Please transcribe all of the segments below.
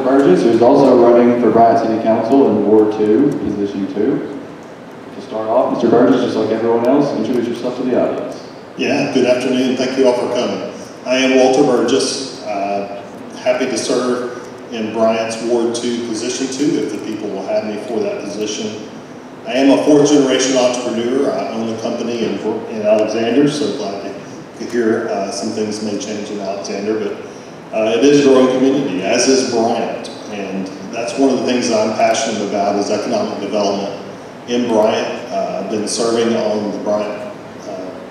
Burgess, who's also running for Bryant City Council in Ward 2, Position 2. To start off, Mr. Burgess, just like everyone else, introduce yourself to the audience. Yeah, good afternoon. Thank you all for coming. I am Walter Burgess. Happy to serve in Bryant's Ward 2, Position 2, if the people will have me for that position. I am a fourth-generation entrepreneur. I own a company in Alexander, so glad to hear some things may change in Alexander, but it is a growing community, as is Bryant, and that's one of the things that I'm passionate about is economic development in Bryant. I've been serving on the Bryant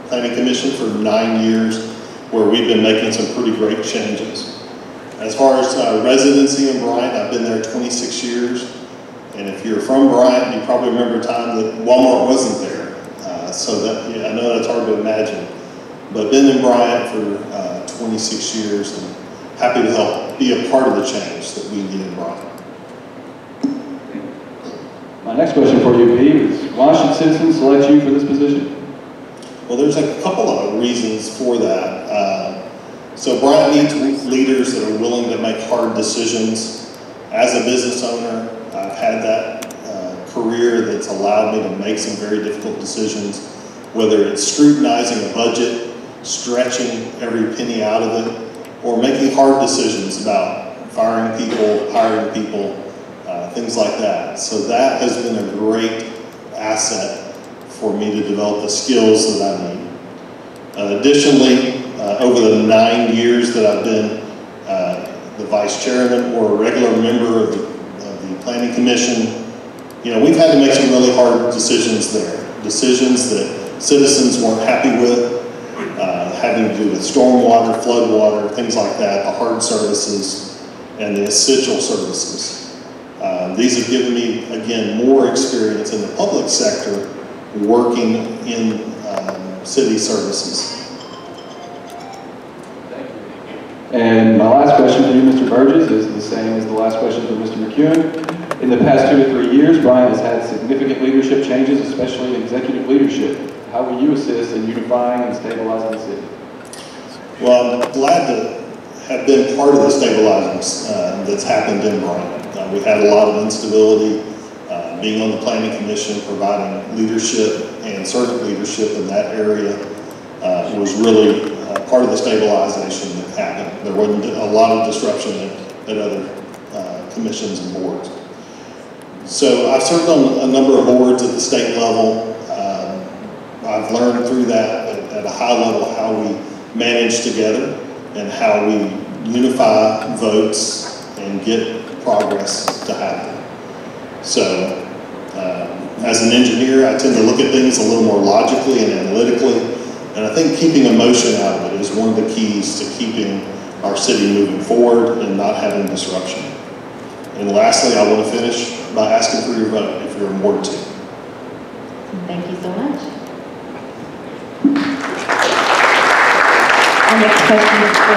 Planning Commission for 9 years, where we've been making some pretty great changes. As far as residency in Bryant, I've been there 26 years. And if you're from Bryant, you probably remember a time that Walmart wasn't there. So that, yeah, I know that's hard to imagine. But been in Bryant for 26 years and happy to help be a part of the change that we need in Bryant. My next question for you, Pete, is why should citizens select you for this position? Well, there's a couple of reasons for that. So Bryant needs leaders that are willing to make hard decisions. As a business owner, I've had that career that's allowed me to make some very difficult decisions, whether it's scrutinizing a budget, stretching every penny out of it, or making hard decisions about firing people, hiring people, things like that. So that has been a great asset for me to develop the skills that I need. Additionally, over the 9 years that I've been the vice chairman or a regular member of the Planning Commission, you know, we've had to make some really hard decisions there. Decisions that citizens weren't happy with, having to do with stormwater, floodwater, things like that, the hard services and the essential services. These have given me, again, more experience in the public sector working in city services. And my last question for you, Mr. Burgess, is the same as the last question for Mr. McEwen. In the past 2 to 3 years, Bryant has had significant leadership changes, especially in executive leadership. How will you assist in unifying and stabilizing the city? Well, I'm glad to have been part of the stabilizing that's happened in Bryant. We had a lot of instability. Being on the Planning Commission, providing leadership and servant leadership in that area was really part of the stabilization that happened. There wasn't a lot of disruption at other commissions and boards. So I've served on a number of boards at the state level. I've learned through that at a high level how we manage together and how we unify votes and get progress to happen. So as an engineer, I tend to look at things a little more logically and analytically. And I think keeping emotion out of it is one of the keys to keeping our city moving forward and not having disruption. And lastly, I want to finish by asking for your vote if you're in Ward 2. Thank you so much. Our next question is for